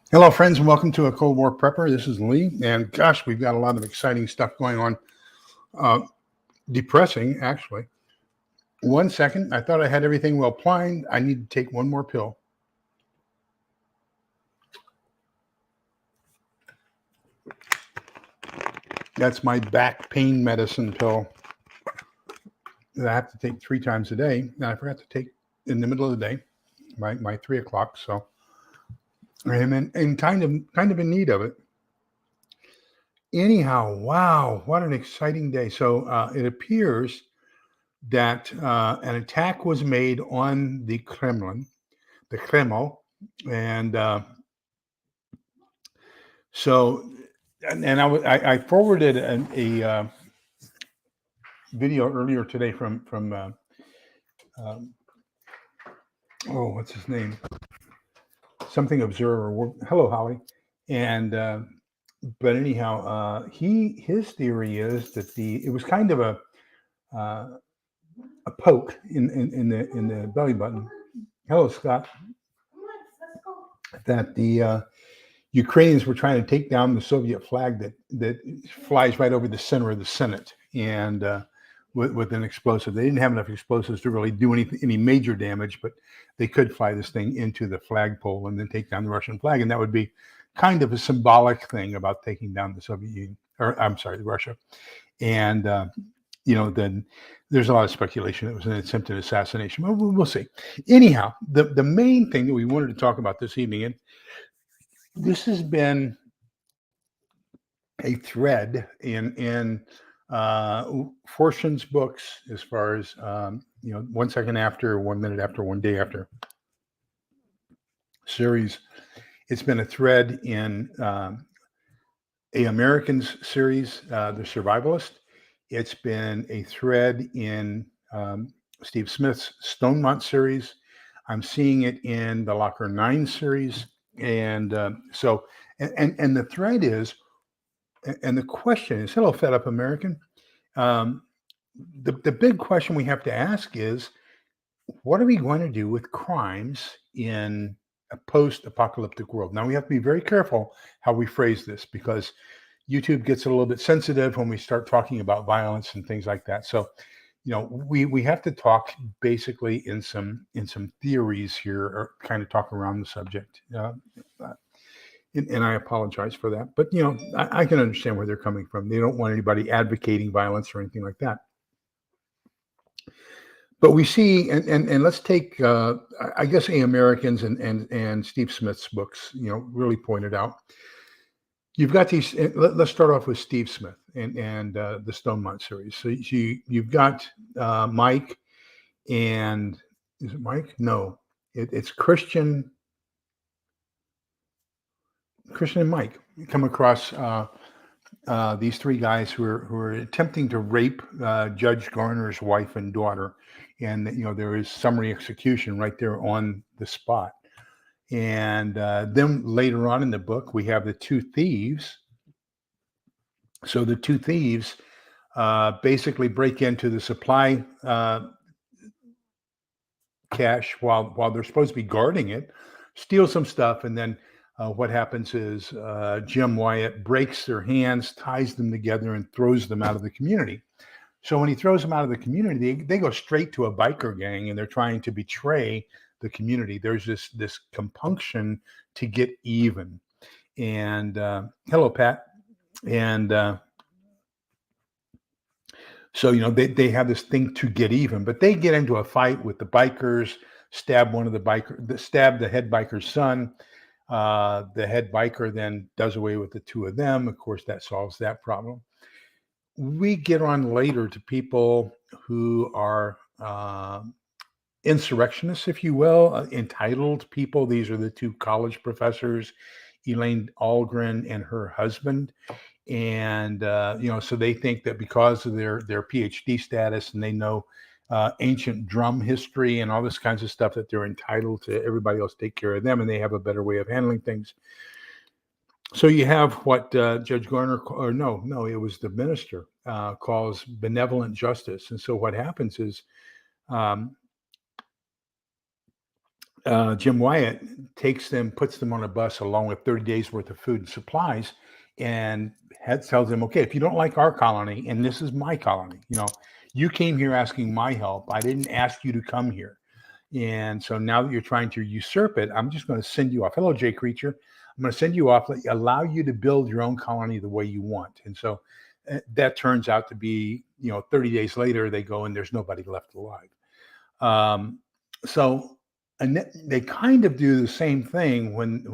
Hello, friends, and welcome to a Cold War Prepper. This is Lee, and gosh, we've got a lot of exciting stuff going on. Uh, Depressing, actually. 1 second, I thought I had everything well planned. I need to take one more pill. That's my back pain medicine pill that I have to take 3 times a day. And I forgot to take in the middle of the day, my 3 o'clock. So I'm in kind of in need of it. Anyhow, wow, what an exciting day! So it appears that an attack was made on the Kremlin, and so and I forwarded a video earlier today from um, oh, what's his name, something observer. Hello, Holly. And but anyhow, his theory is that it was kind of uh, a poke in the belly button. Hello, Scott. That the Ukrainians were trying to take down the Soviet flag that flies right over the center of the Senate, and with an explosive. They didn't have enough explosives to really do any major damage, but they could fly this thing into the flagpole and then take down the Russian flag, and that would be kind of a symbolic thing about taking down the Soviet Union, or I'm sorry, Russia. And then there's a lot of speculation it was an attempted assassination. But we'll see. Anyhow, the main thing that we wanted to talk about this evening, and this has been a thread in Fortune's books, as far as 1 second after, 1 minute after, 1 day after series. It's been a thread in a Americans series, The Survivalist. It's been a thread in Steve Smith's Stonemont series. I'm seeing it in the Locker 9 series. And and the thread is, and the question is, hello, Fed Up American. Um, the big question we have to ask is, what are we going to do with crimes in a post-apocalyptic world? Now, we have to be very careful how we phrase this, because YouTube gets a little bit sensitive when we start talking about violence and things like that. So, we have to talk basically in some theories here, or kind of talk around the subject. And I apologize for that, but I can understand where they're coming from. They don't want anybody advocating violence or anything like that. But we see, and let's take, I guess, Americans and Steve Smith's books, really pointed out. You've got these. Let's start off with Steve Smith and the Stonemont series. So you've got Mike, and is it Mike? No, it's Christian. Christian and Mike. You come across these three guys who are attempting to rape Judge Garner's wife and daughter, and there is summary execution right there on the spot. And then later on in the book, we have the two thieves. So the two thieves basically break into the supply cache while they're supposed to be guarding it, steal some stuff, and then what happens is Jim Wyatt breaks their hands, ties them together, and throws them out of the community. So when he throws them out of the community, they go straight to a biker gang, and they're trying to betray the community. There's this compunction to get even. And hello, Pat. And so they have this thing to get even, but they get into a fight with the bikers, stab the head biker's son. The head biker then does away with the two of them. Of course, that solves that problem. We get on later to people who are insurrectionists, if you will, entitled people. These are the two college professors, Elaine Algren and her husband. And so they think that because of their PhD status, and they know ancient drum history and all this kinds of stuff, that they're entitled to everybody else take care of them, and they have a better way of handling things. So you have what Judge Garner, or no, it was the minister, calls benevolent justice. And so what happens is Jim Wyatt takes them, puts them on a bus along with 30 days worth of food and supplies, and tells them, okay, if you don't like our colony, and this is my colony, you came here asking my help. I didn't ask you to come here. And so now that you're trying to usurp it, I'm just going to send you off. Hello, Jay Creature. I'm going to send you off, allow you to build your own colony the way you want. And so that turns out to be, 30 days later, they go and there's nobody left alive. And they kind of do the same thing when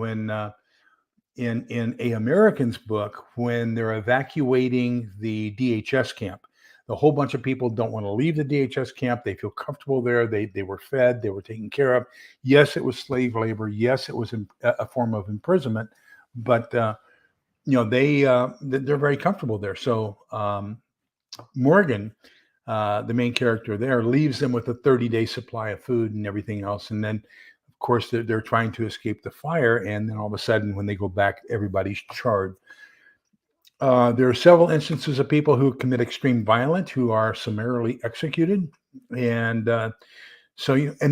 in A American's book, when they're evacuating the DHS camp. The whole bunch of people don't want to leave the DHS camp. They feel comfortable there. They were fed. They were taken care of. Yes, it was slave labor. Yes, it was a form of imprisonment. But they're very comfortable there. So Morgan, the main character there, leaves them with a 30-day supply of food and everything else. And then, of course, they're trying to escape the fire. And then all of a sudden, when they go back, everybody's charred. There are several instances of people who commit extreme violence who are summarily executed. And and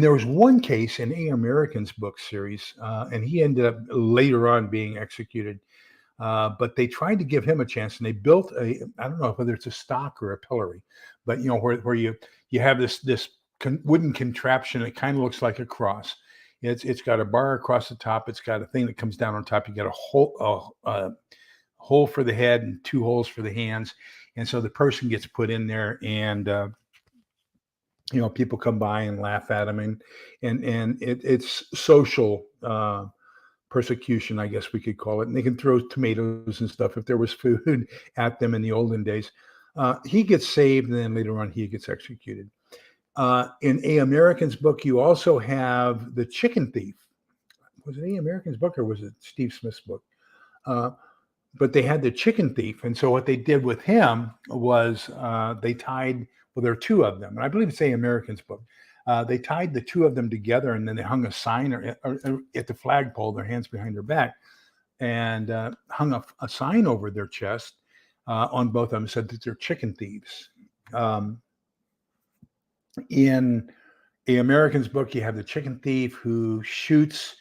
there was one case in A American's book series, and he ended up later on being executed. But they tried to give him a chance, and they built I don't know whether it's a stock or a pillory, but where you have this wooden contraption. It kind of looks like a cross. It's got a bar across the top. It's got a thing that comes down on top. You got a hole for the head and 2 holes for the hands. And so the person gets put in there, and people come by and laugh at them, and it's social persecution, I guess we could call it. And they can throw tomatoes and stuff if there was food at them in the olden days. He gets saved, and then later on he gets executed. In A American's book, you also have the chicken thief. Was it A American's book or was it Steve Smith's book? But they had the chicken thief. And so what they did with him was they tied, well, there are 2 of them. And I believe it's A American's book. They tied the 2 of them together, and then they hung a sign or at the flagpole, their hands behind their back, and hung a sign over their chest on both of them, said that they're chicken thieves. In A American's book, you have the chicken thief who shoots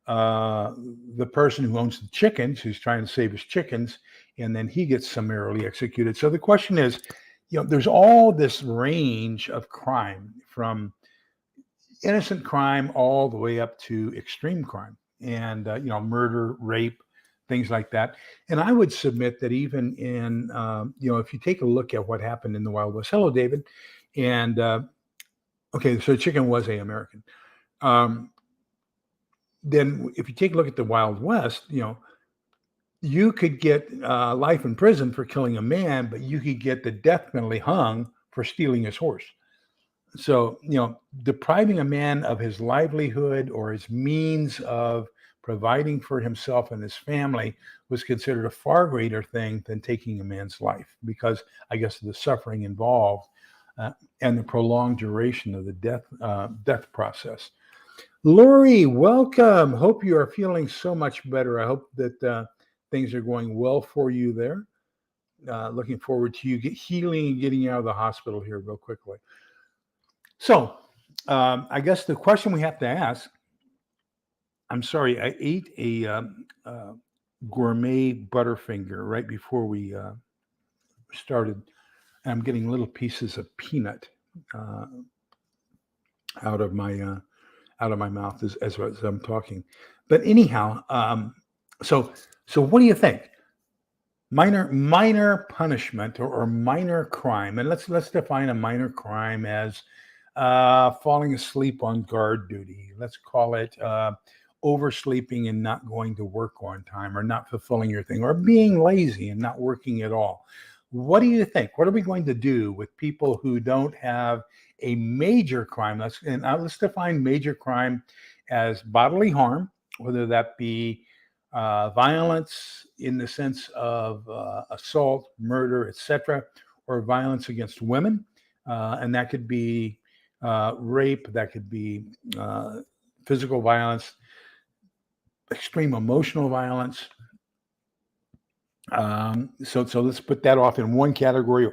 the person who owns the chickens, who's trying to save his chickens, and then he gets summarily executed. So the question is, there's all this range of crime, from innocent crime all the way up to extreme crime, and murder, rape, things like that. And I would submit that even in if you take a look at what happened in the Wild West. Hello, David. And okay, so chicken was A American. Then if you take a look at the Wild West, you could get life in prison for killing a man, but you could get the death penalty, hung for stealing his horse. So, depriving a man of his livelihood or his means of providing for himself and his family was considered a far greater thing than taking a man's life, because I guess of the suffering involved and the prolonged duration of the death process. Lori, welcome. Hope you are feeling so much better. I hope that things are going well for you there. Looking forward to you healing and getting out of the hospital here real quickly. So I guess the question we have to ask, I'm sorry, I ate a gourmet Butterfinger right before we started. And I'm getting little pieces of peanut out of my mouth as I'm talking. But anyhow, so what do you think? Minor punishment or minor crime, and let's define a minor crime as falling asleep on guard duty. Let's call it oversleeping and not going to work on time, or not fulfilling your thing, or being lazy and not working at all. What do you think? What are we going to do with people who don't have a major crime? Let's define major crime as bodily harm, whether that be violence in the sense of assault, murder, etc., or violence against women, and that could be rape, that could be physical violence, extreme emotional violence. So let's put that off in one category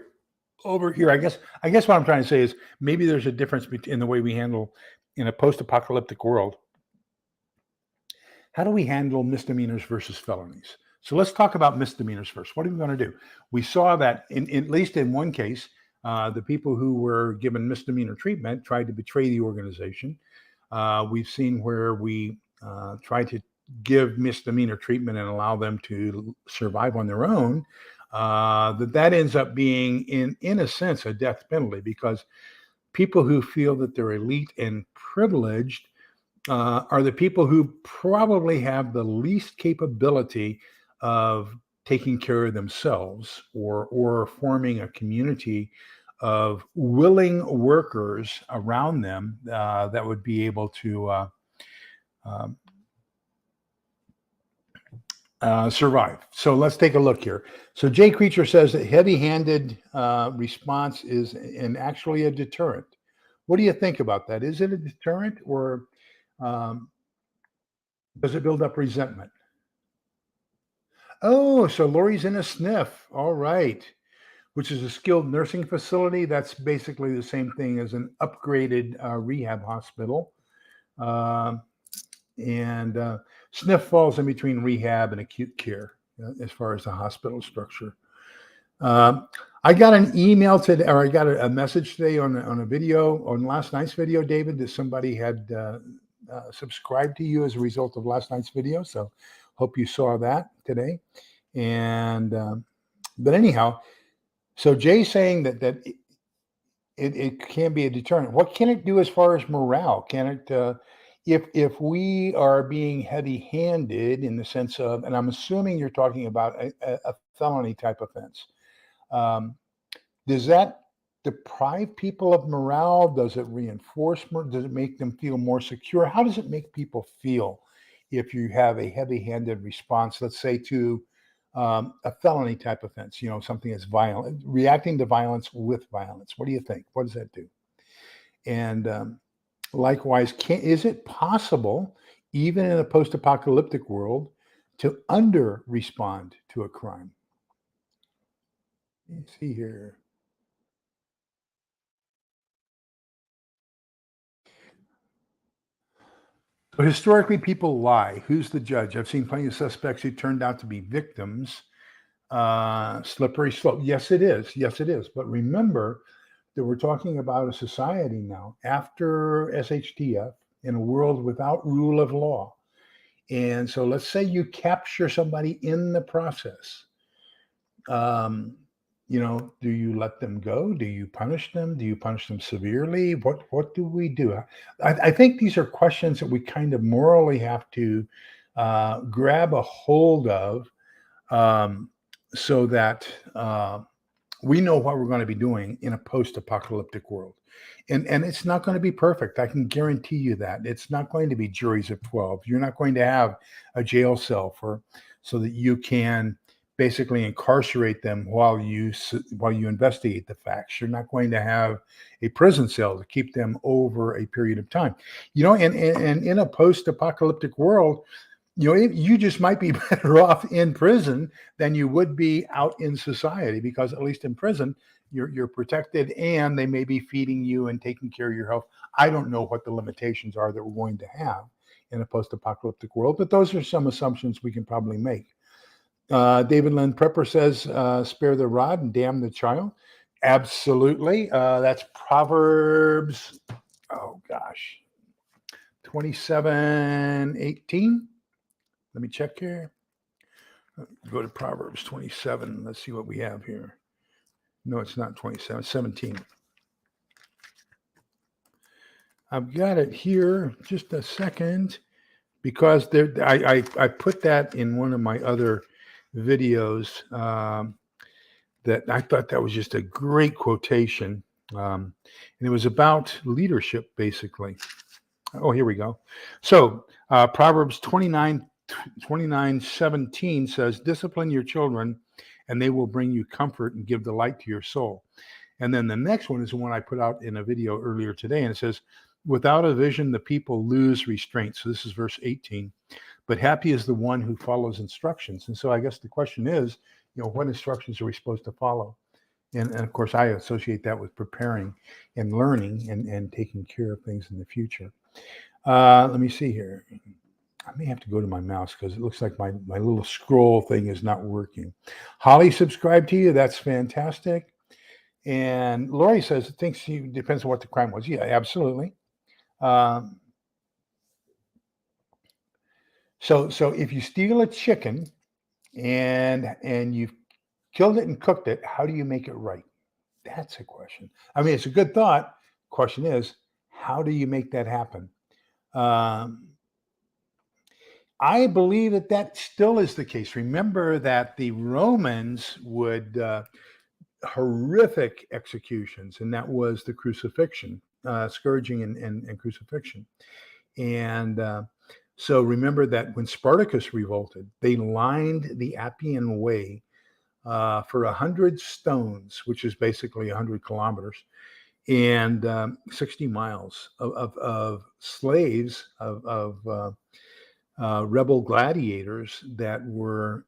over here. I guess what I'm trying to say is maybe there's a difference in the way we handle in a post-apocalyptic world How do we handle misdemeanors versus felonies? So let's talk about misdemeanors first. What are we going to do? We saw that at least in one case, the people who were given misdemeanor treatment tried to betray the organization. We've seen where we try to give misdemeanor treatment and allow them to survive on their own. That ends up being, in a sense, a death penalty, because people who feel that they're elite and privileged are the people who probably have the least capability of taking care of themselves, or forming a community of willing workers around them that would be able to um, survive. So let's take a look here. So Jay Creature says that heavy-handed response is actually a deterrent. What do you think about that? Is it a deterrent, or um, does it build up resentment? Oh, so Lori's in a SNF. All right. Which is a skilled nursing facility. That's basically the same thing as an upgraded rehab hospital. Um, and SNF falls in between rehab and acute care as far as the hospital structure. I got an email today, or I got a message today on a video, on last night's video, David, that somebody had subscribed to you as a result of last night's video. So hope you saw that today. And but anyhow, so Jay's saying that it can be a deterrent. What can it do as far as morale? Can it, if we are being heavy-handed in the sense of, and I'm assuming you're talking about a felony type offense, does that deprive people of morale? Does it reinforce more? Does it make them feel more secure? How does it make people feel if you have a heavy-handed response, let's say to a felony type offense, something that's violent, reacting to violence with violence? What do you think? What does that do? And likewise, is it possible, even in a post-apocalyptic world, to under-respond to a crime? Let's see here. So historically, people lie. Who's the judge? I've seen plenty of suspects who turned out to be victims. Slippery slope. Yes, it is. Yes, it is. But remember that we're talking about a society now after SHTF, in a world without rule of law. And so let's say you capture somebody in the process. Um, do you let them go? Do you punish them? Do you punish them severely? What do we do? I think these are questions that we kind of morally have to grab a hold of, so that we know what we're going to be doing in a post-apocalyptic world. And it's not going to be perfect. I can guarantee you that. It's not going to be juries of 12. You're not going to have a jail cell so that you can basically incarcerate them while you investigate the facts. You're not going to have a prison cell to keep them over a period of time. And in a post-apocalyptic world, you just might be better off in prison than you would be out in society, because at least in prison, you're protected, and they may be feeding you and taking care of your health. I don't know what the limitations are that we're going to have in a post-apocalyptic world, but those are some assumptions we can probably make. David Lynn Prepper says, spare the rod and damn the child. Absolutely. That's Proverbs, 27:18. Let me check here. Go to Proverbs 27. Let's see what we have here. No, it's not 27, 17. I've got it here. Just a second, because I put that in one of my other videos, that I thought that was just a great quotation. And it was about leadership, basically. Oh, here we go. So Proverbs 29:17 says, discipline your children and they will bring you comfort and give delight to your soul. And then the next one is the one I put out in a video earlier today, and it says, without a vision, the people lose restraint. So this is verse 18. But happy is the one who follows instructions. And so I guess the question is, what instructions are we supposed to follow? And of course, I associate that with preparing and learning and taking care of things in the future. Let me see here. I may have to go to my mouse because it looks like my little scroll thing is not working. Holly subscribed to you. That's fantastic. And Lori says it thinks she depends on what the crime was. Yeah, absolutely. Um, so if you steal a chicken and you've killed it and cooked it, how do you make it right? That's a question. I mean, it's a good thought. Question is, how do you make that happen? Um, I believe that still is the case. Remember that the Romans would horrific executions, and that was the crucifixion, scourging and crucifixion. And so remember that when Spartacus revolted, they lined the Appian Way for 100 stones, which is basically 100 kilometers, and 60 miles of slaves, of rebel gladiators that were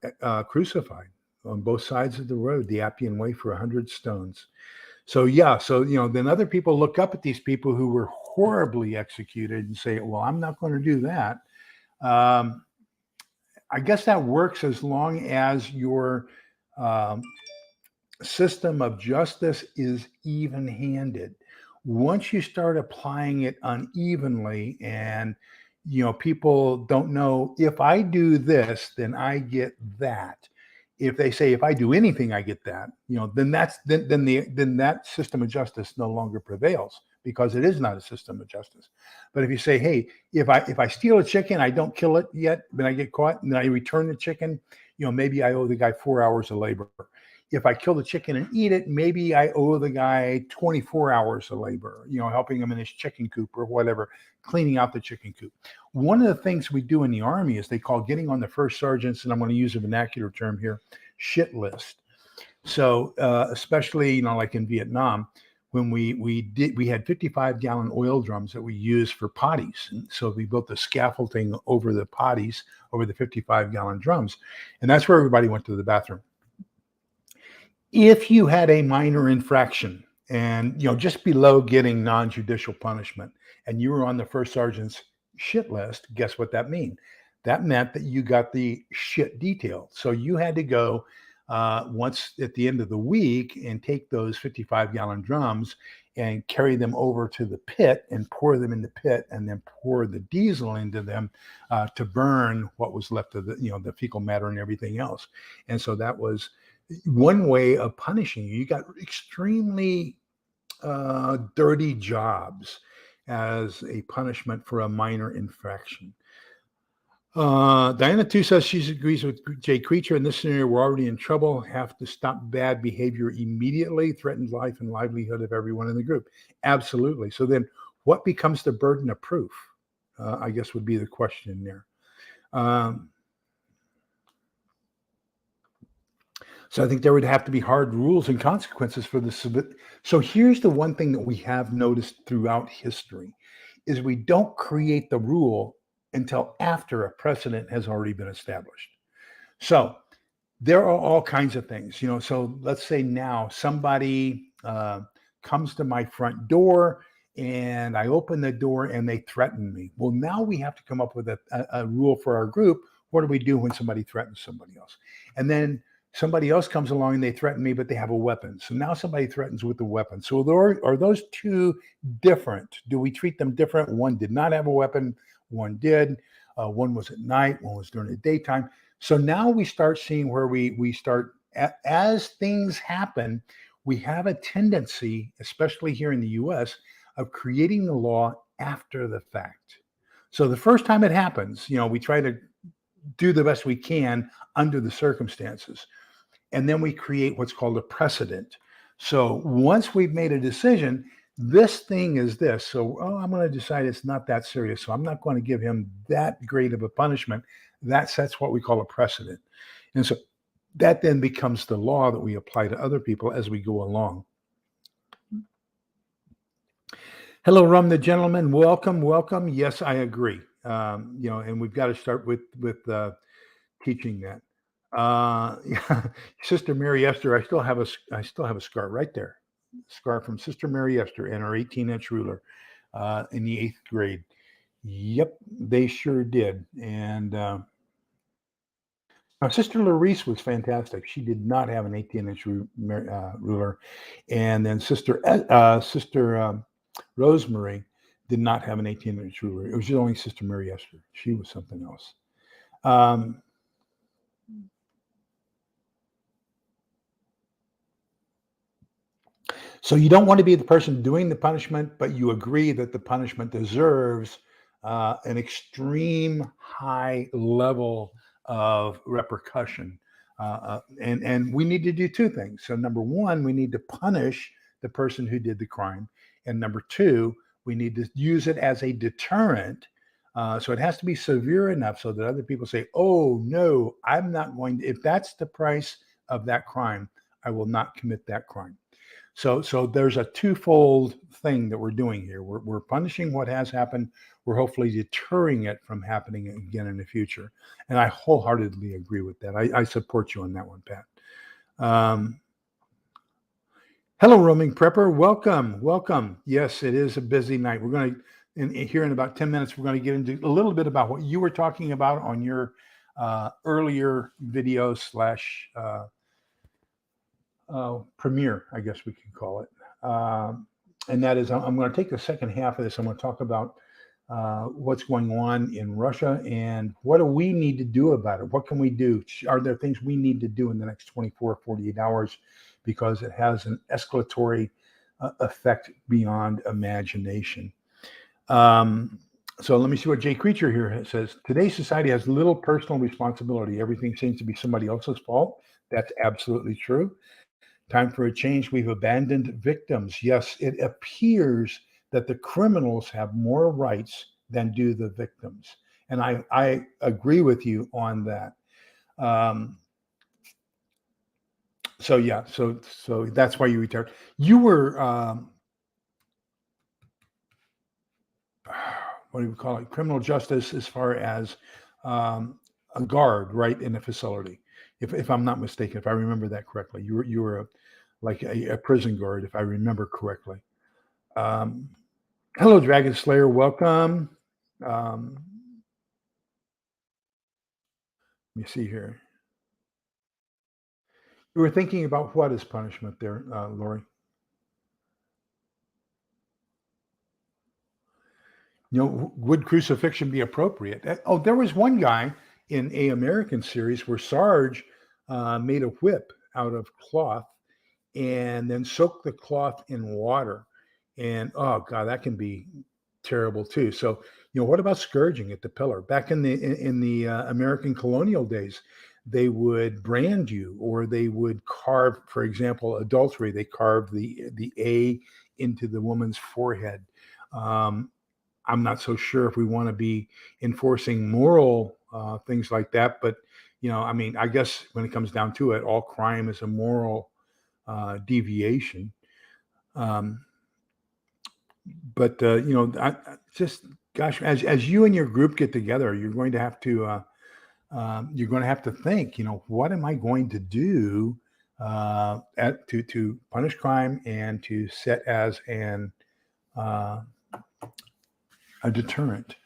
crucified on both sides of the road, the Appian Way, for 100 stones. So yeah, so then other people look up at these people who were horribly executed and say, "Well, I'm not going to do that." Um, I guess that works as long as your um, system of justice is even-handed. Once you start applying it unevenly, and people don't know, if I do this, then I get that. If they say if I do anything, I get that, then then that system of justice no longer prevails, because it is not a system of justice. But if you say, hey, if I steal a chicken, I don't kill it yet, but I get caught, and I return the chicken, maybe I owe the guy 4 hours of labor. If I kill the chicken and eat it, maybe I owe the guy 24 hours of labor, helping him in his chicken coop or whatever, cleaning out the chicken coop. One of the things we do in the Army is they call getting on the first sergeant's, and I'm going to use a vernacular term here, shit list. So especially, like in Vietnam, when we had 55-gallon oil drums that we used for potties. And so we built the scaffolding over the potties, over the 55-gallon drums. And that's where everybody went to the bathroom. If you had a minor infraction and, just below getting non-judicial punishment, and you were on the first sergeant's shit list, guess what that meant? That meant that you got the shit detailed. So you had to go once at the end of the week and take those 55-gallon drums and carry them over to the pit and pour them in the pit, and then pour the diesel into them to burn what was left of the fecal matter and everything else. And so that was one way of punishing you. You got extremely dirty jobs as a punishment for a minor infraction. Diana too says she agrees with Jay Creature. In this scenario, we're already in trouble. Have to stop bad behavior immediately. Threatens life and livelihood of everyone in the group. Absolutely. So then, what becomes the burden of proof? I guess would be the question there. So I think there would have to be hard rules and consequences for this. So here's the one thing that we have noticed throughout history is we don't create the rule until after a precedent has already been established. So there are all kinds of things, so let's say now somebody comes to my front door and I open the door and they threaten me. Well, now we have to come up with a rule for our group. What do we do when somebody threatens somebody else? And then somebody else comes along and they threaten me, but they have a weapon. So now somebody threatens with a weapon. So are those two different? Do we treat them different? One did not have a weapon. One did. One was at night. One was during the daytime. So now we start seeing where we start, as things happen, we have a tendency, especially here in the US, of creating the law after the fact. So the first time it happens, we try to do the best we can under the circumstances. And then we create what's called a precedent. So once we've made a decision, this thing is this. So, I'm going to decide it's not that serious. So I'm not going to give him that great of a punishment. That sets what we call a precedent. And so that then becomes the law that we apply to other people as we go along. Hello, Rum the Gentleman. Welcome, welcome. Yes, I agree. And we've got to start with teaching that. Sister Mary Esther, I still have a scar right there. Scar from Sister Mary Esther and her 18-inch ruler in the 8th grade. Yep, they sure did. And now Sister Larice was fantastic. She did not have an 18-inch ruler, and then Sister Rosemary did not have an 18-inch ruler. It was only Sister Mary Esther. She was something else. Um, So you don't want to be the person doing the punishment, but you agree that the punishment deserves an extreme high level of repercussion. And we need to do two things. So number one, we need to punish the person who did the crime, and number two, we need to use it as a deterrent. So it has to be severe enough so that other people say, "Oh no, I'm not going to. If that's the price of that crime, I will not commit that crime." So there's a twofold thing that we're doing here. We're punishing what has happened. We're hopefully deterring it from happening again in the future. And I wholeheartedly agree with that. I support you on that one, Pat. Um, Hello, roaming prepper. Welcome, welcome. Yes, it is a busy night. We're going to, here in about 10 minutes, we're going to get into a little bit about what you were talking about on your earlier video slash premiere, I guess we could call it. And that is, I'm going to take the second half of this. I'm going to talk about what's going on in Russia and what do we need to do about it? What can we do? Are there things we need to do in the next 24, 48 hours? Because it has an escalatory effect beyond imagination. So let me see what Jay Creature here says. Today's society has little personal responsibility. Everything seems to be somebody else's fault. That's absolutely true. Time for a change. We've abandoned victims. Yes, it appears that the criminals have more rights than do the victims. And I agree with you on that. So yeah, so that's why you retired. You were what do we call it? Criminal justice as far as a guard, right, in a facility. If I'm not mistaken, if I remember that correctly, you were like a prison guard, if I remember correctly. Hello, Dragon Slayer. Welcome. Let me see here. You were thinking about what is punishment there, Lori? Would crucifixion be appropriate? Oh, there was one guy in a American series where Sarge made a whip out of cloth and then soaked the cloth in water. And oh god, that can be terrible too. So, what about scourging at the pillar? Back in the American colonial days, they would brand you, or they would carve, for example, adultery. They carved the A into the woman's forehead. I'm not so sure if we want to be enforcing moral things like that, but I mean, I guess when it comes down to it, all crime is a moral deviation. But I just, gosh, as you and your group get together, you're going to have to think, what am I going to do to punish crime and to set as a deterrent.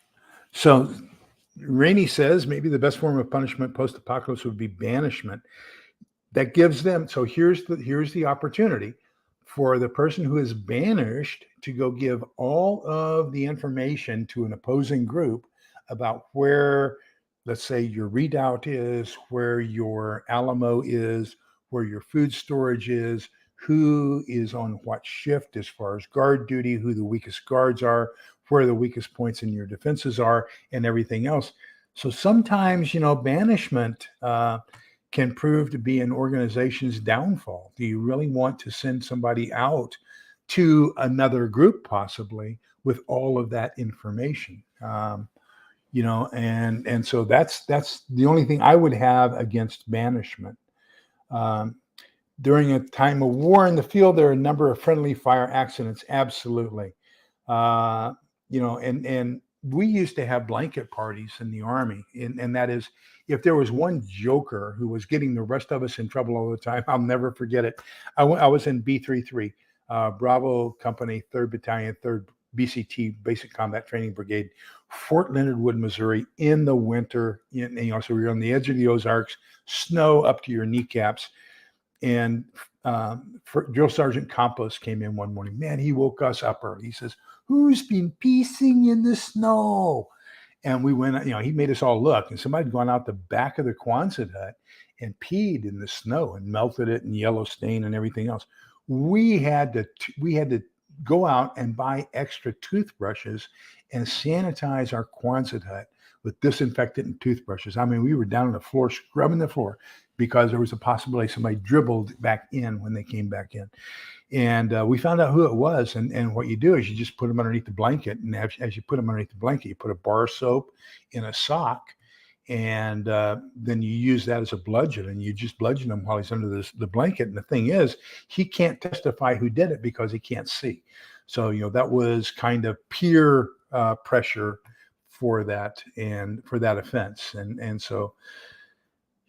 So Rainey says maybe the best form of punishment post-apocalypse would be banishment. That gives them, so here's the opportunity for the person who is banished to go give all of the information to an opposing group about where, let's say, your redoubt is, where your Alamo is, where your food storage is, who is on what shift as far as guard duty, who the weakest guards are, where the weakest points in your defenses are, and everything else. So sometimes, banishment can prove to be an organization's downfall. Do you really want to send somebody out to another group, possibly, with all of that information? And so that's the only thing I would have against banishment. During a time of war in the field, there are a number of friendly fire accidents. Absolutely. And we used to have blanket parties in the Army. And that is, if there was one joker who was getting the rest of us in trouble all the time, I'll never forget it. I was in B-33, Bravo Company, 3rd Battalion, 3rd BCT, Basic Combat Training Brigade, Fort Leonard Wood, Missouri, in the winter. So we were on the edge of the Ozarks, snow up to your kneecaps. And Drill Sergeant Campos came in one morning. Man, he woke us up early. He says, "Who's been piecing in the snow?" And we went, he made us all look. And somebody had gone out the back of the Quonset hut and peed in the snow and melted it and yellow stain and everything else. We had to go out and buy extra toothbrushes and sanitize our Quonset hut with disinfectant and toothbrushes. I mean, we were down on the floor, scrubbing the floor, because there was a possibility somebody dribbled back in when they came back in. And we found out who it was. And what you do is you just put them underneath the blanket. And as you put them underneath the blanket, you put a bar of soap in a sock. And then you use that as a bludgeon, and you just bludgeon him while he's under the blanket. And the thing is, he can't testify who did it because he can't see. So, that was kind of peer pressure for that and for that offense. And so,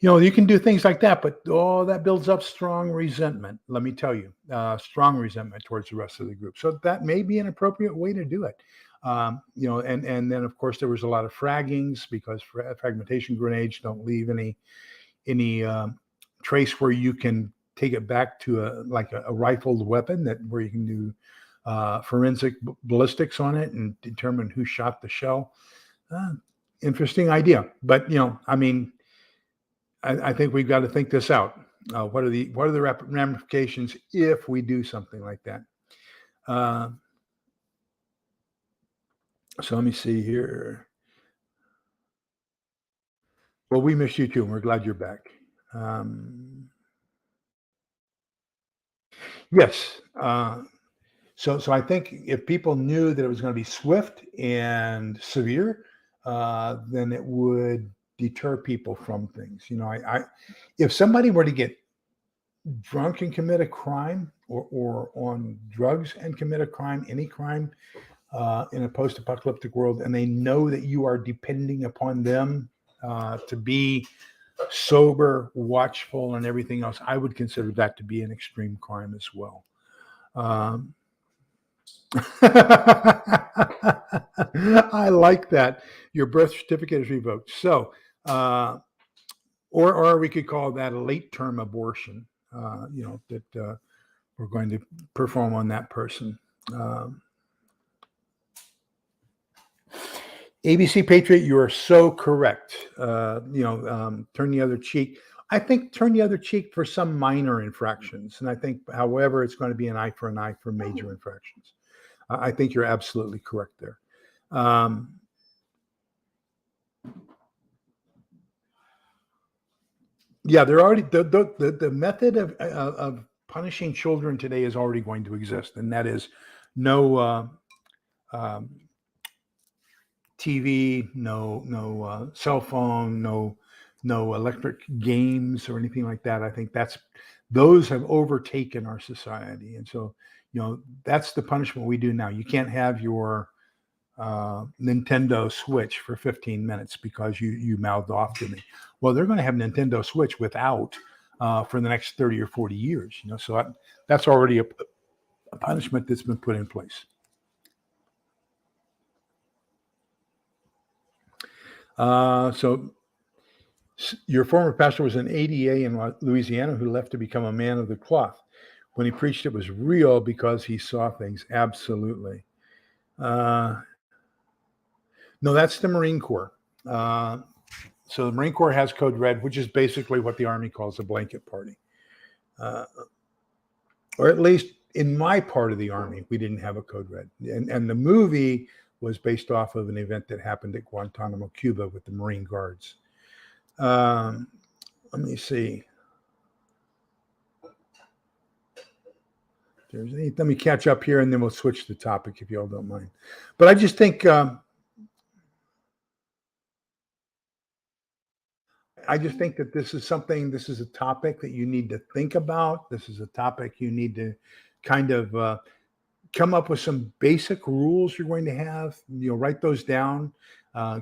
you can do things like that, but that builds up strong resentment. Let me tell you, strong resentment towards the rest of the group. So that may be an appropriate way to do it. And then of course there was a lot of fraggings, because fragmentation grenades don't leave any trace where you can take it back to a rifled weapon where you can do forensic ballistics on it and determine who shot the shell. Interesting idea, but I think we've got to think this out. What are the ramifications if we do something like that? So let me see here. Well, we miss you too, and we're glad you're back. Yes. So I think if people knew that it was going to be swift and severe, then it would deter people from things. If somebody were to get drunk and commit a crime, or on drugs and commit a crime, any crime, in a post-apocalyptic world, and they know that you are depending upon them to be sober, watchful, and everything else, I would consider that to be an extreme crime as well. I like that. Your birth certificate is revoked. So, or we could call that a late-term abortion. That we're going to perform on that person. ABC Patriot, you are so correct. Turn the other cheek. I think turn the other cheek for some minor infractions. And I think, however, it's going to be an eye for an eye for major infractions. I think you're absolutely correct there. Yeah, they're already the method of punishing children today is already going to exist, and that is no TV, no cell phone, no electric games or anything like that. I think those have overtaken our society, and so that's the punishment we do now. You can't have your Nintendo Switch for 15 minutes because you mouthed off to me. Well, they're going to have Nintendo Switch without for the next 30 or 40 years. So that's already a punishment that's been put in place. So your former pastor was an ADA in Louisiana who left to become a man of the cloth. When he preached, it was real because he saw things. Absolutely. No, that's the Marine Corps. So the Marine Corps has Code Red, which is basically what the Army calls a blanket party. Or at least in my part of the Army, we didn't have a Code Red. And the movie was based off of an event that happened at Guantanamo, Cuba with the Marine Guards. Let me see. Let me catch up here, and then we'll switch the topic if you all don't mind. But I just think that this is a topic that you need to think about. This is a topic you need to kind of come up with some basic rules you're going to have. Write those down,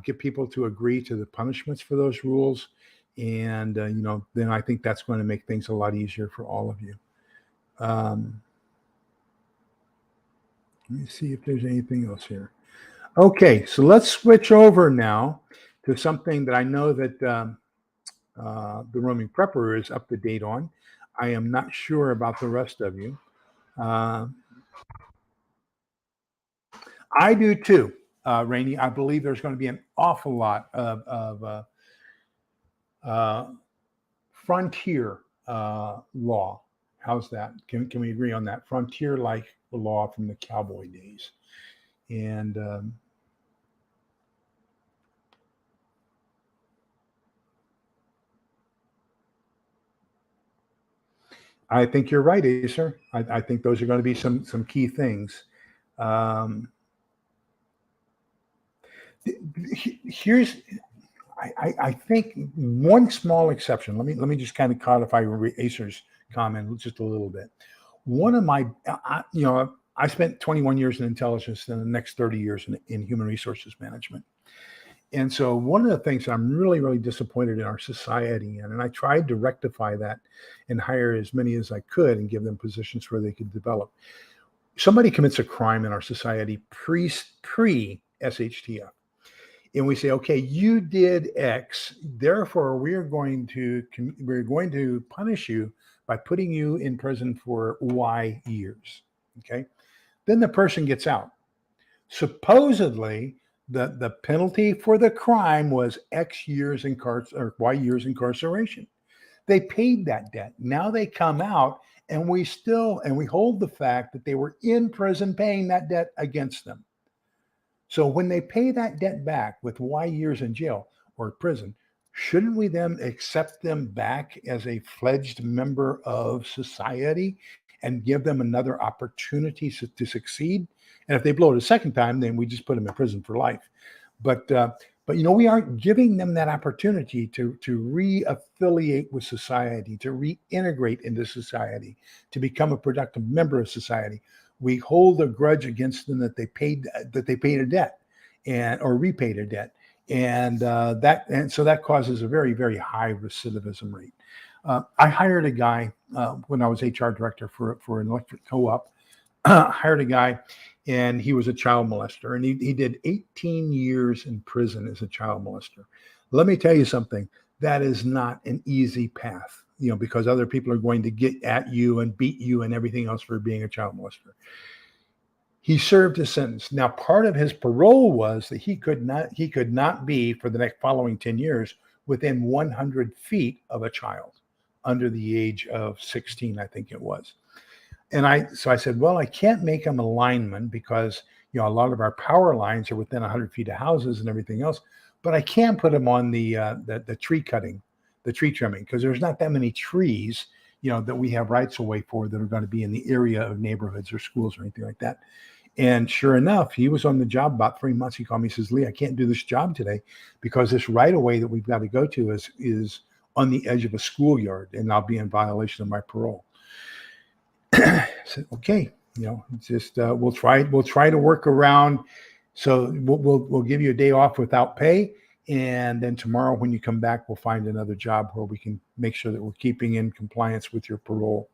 get people to agree to the punishments for those rules. And, then I think that's going to make things a lot easier for all of you. Let me see if there's anything else here. Okay, so let's switch over now to something that I know that the roaming prepper is up to date on. I am not sure about the rest of you. Uh, I do too, Rainey. I believe there's going to be an awful lot of uh, frontier law. How's that? Can we agree on that? Frontier like the law from the cowboy days. And I think you're right, Acer. I think those are going to be some key things. Um, Here's I think one small exception. Let me just kind of codify Acer's comment just a little bit. One of my I spent 21 years in intelligence and the next 30 years in human resources management. And so one of the things I'm really, really disappointed in our society in, and I tried to rectify that and hire as many as I could and give them positions where they could develop. Somebody commits a crime in our society pre SHTF. And we say, okay, you did X, therefore we're going to punish you by putting you in prison for Y years. Okay. Then the person gets out. Supposedly, the penalty for the crime was X years or Y years incarceration. They paid that debt. Now they come out and we hold the fact that they were in prison paying that debt against them. So when they pay that debt back with Y years in jail or prison, shouldn't we then accept them back as a fledged member of society and give them another opportunity to succeed? And if they blow it a second time, then we just put them in prison for life. But we aren't giving them that opportunity to re-affiliate with society, to reintegrate into society, to become a productive member of society. We hold a grudge against them that they paid a debt and or repaid a debt, and so that causes a very, very high recidivism rate. I hired a guy when I was HR director for an electric co-op. Hired a guy, and he was a child molester, and he did 18 years in prison as a child molester. Let me tell you something. That is not an easy path, because other people are going to get at you and beat you and everything else for being a child molester. He served his sentence. Now, part of his parole was that he could not be for the next following 10 years within 100 feet of a child under the age of 16, I think it was. And so I said, well, I can't make him a lineman because, a lot of our power lines are within 100 feet of houses and everything else. But I can put him on the tree cutting, the tree trimming, because there's not that many trees, that we have rights away for that are going to be in the area of neighborhoods or schools or anything like that. And sure enough, he was on the job about 3 months. He called me, he says, Lee, I can't do this job today because this right of way that we've got to go to is on the edge of a schoolyard, and I'll be in violation of my parole. I said, okay, it's just we'll try to work around. So we'll give you a day off without pay, and then tomorrow when you come back, we'll find another job where we can make sure that we're keeping in compliance with your parole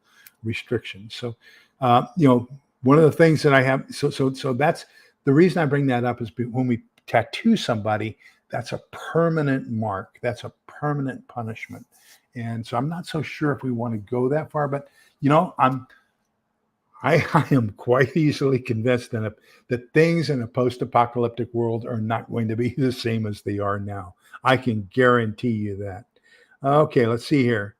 restrictions. So, one of the things that I have, so that's the reason I bring that up is when we tattoo somebody, that's a permanent mark, that's a permanent punishment, and so I'm not so sure if we want to go that far, but I am quite easily convinced that things in a post-apocalyptic world are not going to be the same as they are now. I can guarantee you that. Okay, let's see here.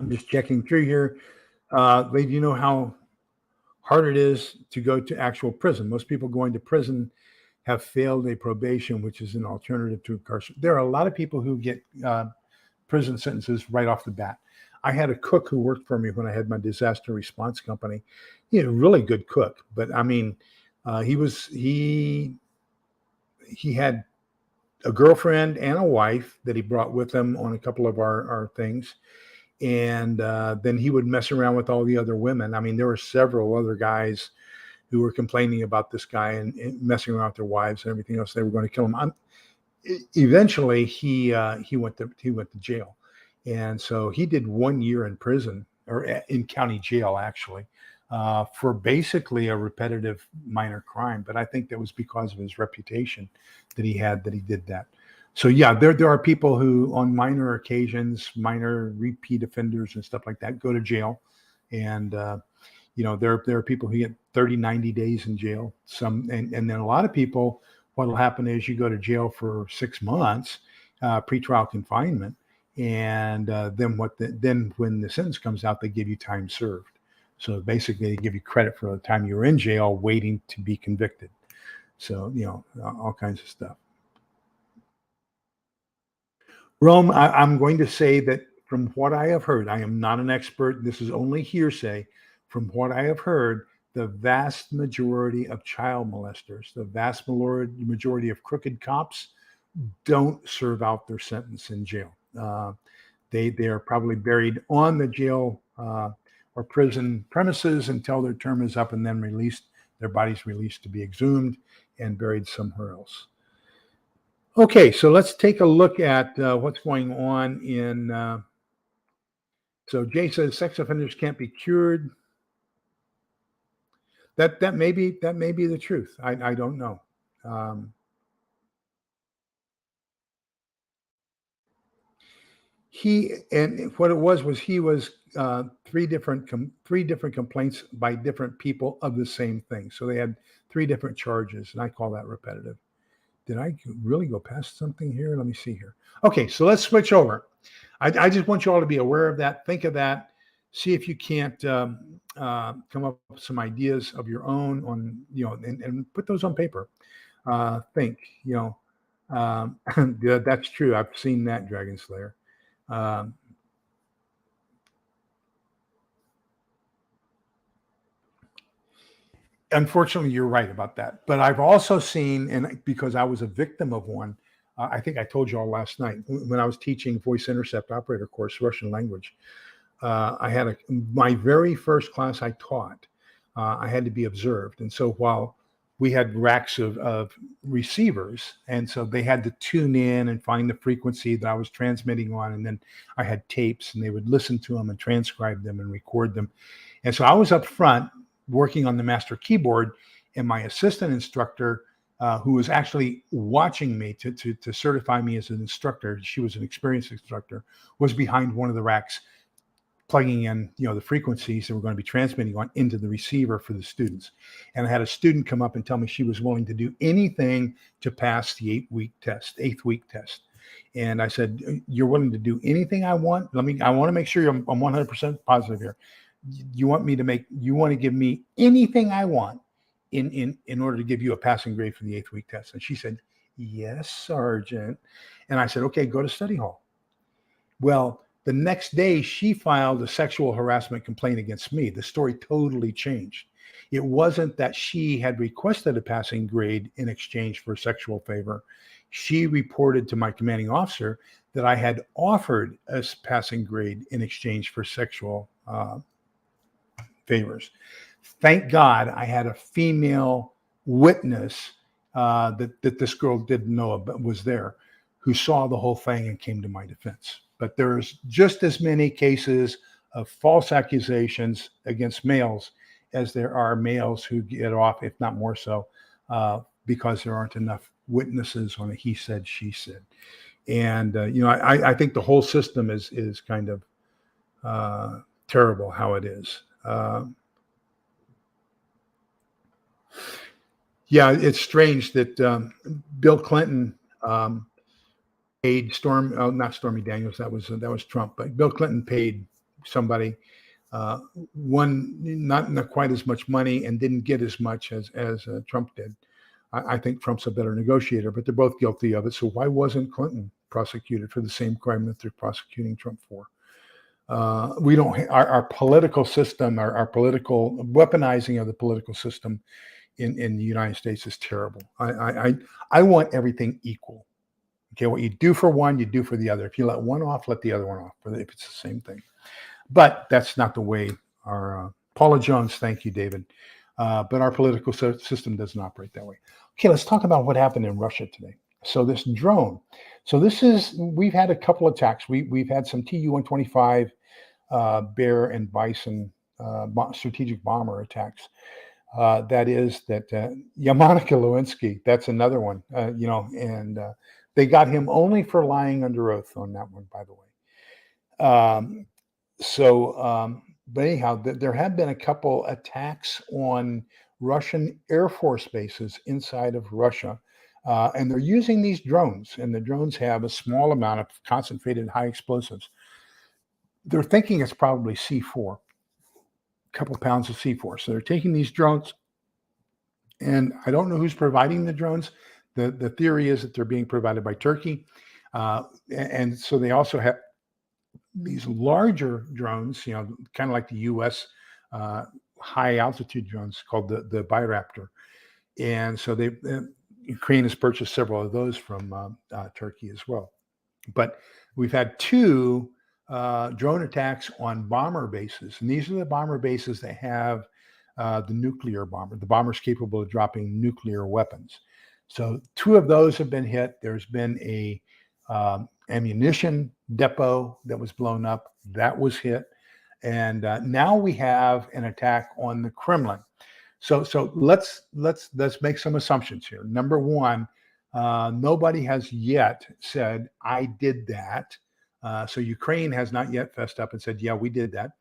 I'm just checking through here. Do you know how hard it is to go to actual prison? Most people going to prison have failed a probation, which is an alternative to incarceration. There are a lot of people who get prison sentences right off the bat. I had a cook who worked for me when I had my disaster response company. He a really good cook, but I mean, he had a girlfriend and a wife that he brought with him on a couple of our things. And then he would mess around with all the other women. I mean, there were several other guys who were complaining about this guy and messing around with their wives and everything else. They were going to kill him. Eventually, he went to jail, and so he did 1 year in prison or in county jail actually. For basically a repetitive minor crime, but I think that was because of his reputation that he had that he did that. So yeah, there are people who, on minor occasions, minor repeat offenders and stuff like that, go to jail, and there are people who get 30, 90 days in jail. And then a lot of people, what will happen is you go to jail for 6 months, pretrial confinement, and then when the sentence comes out, they give you time served. So basically, they give you credit for the time you were in jail waiting to be convicted. So all kinds of stuff. Rome, I'm going to say that from what I have heard, I am not an expert. This is only hearsay. From what I have heard, the vast majority of child molesters, the vast majority of crooked cops don't serve out their sentence in jail. They are probably buried on the jail or prison premises until their term is up and then released. Their bodies released to be exhumed and buried somewhere else. Okay, so let's take a look at what's going on in. So Jay says sex offenders can't be cured. That may be the truth. I don't know. What it was he was three different complaints by different people of the same thing. So they had 3 different charges, and I call that repetitive. Did I really go past something here? Let me see here. Okay, so let's switch over. I just want you all to be aware of that. Think of that. See if you can't come up with some ideas of your own on, and put those on paper. Think, that's true. I've seen that, Dragon Slayer. Um, Unfortunately, you're right about that. But I've also seen, and because I was a victim of one, I think I told you all last night when I was teaching voice intercept operator course, Russian language. I had my very first class I taught. I had to be observed, and so while we had racks of receivers, and so they had to tune in and find the frequency that I was transmitting on, and then I had tapes, and they would listen to them and transcribe them and record them. And so I was up front working on the master keyboard, and my assistant instructor, who was actually watching me to certify me as an instructor, she was an experienced instructor, was behind one of the racks plugging in, the frequencies that we're going to be transmitting on into the receiver for the students. And I had a student come up and tell me she was willing to do anything to pass the 8-week test. And I said, "You're willing to do anything I want? I want to make sure I'm 100% positive here. You want to give me anything I want in order to give you a passing grade for the 8th-week test?" And she said, "Yes, Sergeant." And I said, "Okay, go to study hall." Well, the next day she filed a sexual harassment complaint against me. The story totally changed. It wasn't that she had requested a passing grade in exchange for sexual favor. She reported to my commanding officer that I had offered a passing grade in exchange for sexual favors. Thank God I had a female witness that this girl didn't know about, was there, who saw the whole thing and came to my defense. But there's just as many cases of false accusations against males as there are males who get off, if not more so, because there aren't enough witnesses on a he said, she said. And I think the whole system is kind of terrible how it is. Yeah, it's strange that Bill Clinton paid not Stormy Daniels, that was Trump, but Bill Clinton paid somebody not quite as much money and didn't get as much as Trump did. I think Trump's a better negotiator, but they're both guilty of it. So why wasn't Clinton prosecuted for the same crime that they're prosecuting Trump for? We don't. Our political system, our political weaponizing of the political system in the United States is terrible. I want everything equal. Okay, what you do for one, you do for the other. If you let one off, let the other one off, if it's the same thing. But that's not the way our Paula Jones, thank you, David. But our political system doesn't operate that way. Okay, let's talk about what happened in Russia today. So this drone. So we've had a couple attacks. We've had some Tu-125 Bear and Bison strategic bomber attacks. Monica Lewinsky, that's another one, and they got him only for lying under oath on that one, by the way. But anyhow, there have been a couple attacks on Russian Air Force bases inside of Russia. And they're using these drones, and the drones have a small amount of concentrated high explosives. They're thinking it's probably C4, a couple pounds of C4. So they're taking these drones, and I don't know who's providing the drones. The theory is that they're being provided by Turkey. And so they also have these larger drones, kind of like the U.S. High altitude drones called the Bayraktar. And so Ukraine has purchased several of those from Turkey as well. But we've had two drone attacks on bomber bases. And these are the bomber bases that have the nuclear bomber, the bombers capable of dropping nuclear weapons. So two of those have been hit. There's been a ammunition depot that was blown up. That was hit. And now we have an attack on the Kremlin. So let's make some assumptions here. Number one, nobody has yet said, I did that. So Ukraine has not yet fessed up and said, yeah, we did that.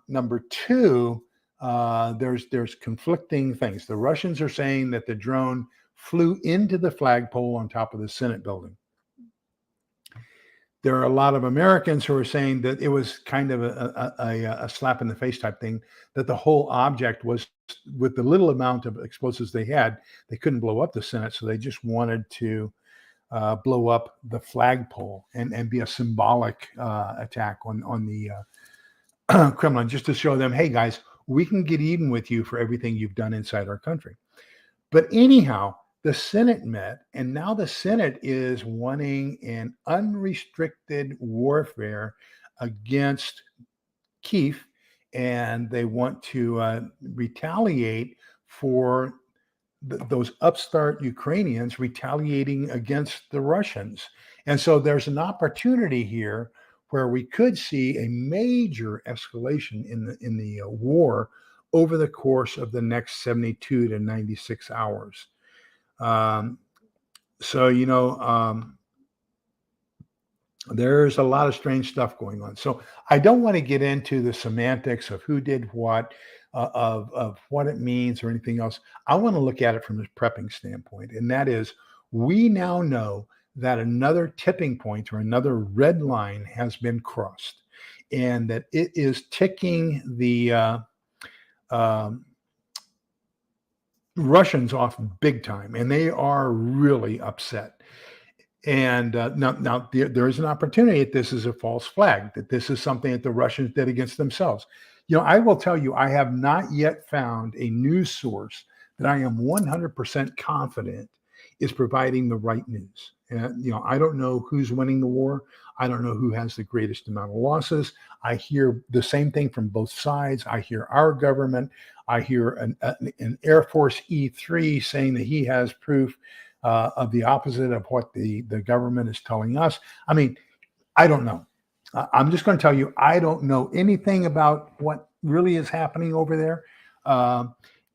Number two, there's conflicting things. The Russians are saying that the drone flew into the flagpole on top of the Senate building. There are a lot of Americans who are saying that it was kind of a slap in the face type thing, that the whole object was, with the little amount of explosives they had, they couldn't blow up the Senate. So they just wanted to blow up the flagpole and be a symbolic attack on the Kremlin, just to show them, hey guys, we can get even with you for everything you've done inside our country. But anyhow, the Senate met, and now the Senate is wanting an unrestricted warfare against Kyiv, and they want to retaliate for those upstart Ukrainians retaliating against the Russians. And so there's an opportunity here where we could see a major escalation in the war over the course of the next 72 to 96 hours. There's a lot of strange stuff going on. So I don't want to get into the semantics of who did what, of what it means or anything else. I want to look at it from a prepping standpoint. And that is, we now know that another tipping point or another red line has been crossed, and that it is ticking the Russians off big time, and they are really upset. And now there is an opportunity that this is a false flag, that this is something that the Russians did against themselves. I will tell you, I have not yet found a news source that I am 100% confident is providing the right news. I don't know who's winning the war. I don't know who has the greatest amount of losses. I hear the same thing from both sides. I hear our government. I hear an Air Force E3 saying that he has proof of the opposite of what the government is telling us. I mean, I don't know. I'm just going to tell you, I don't know anything about what really is happening over there.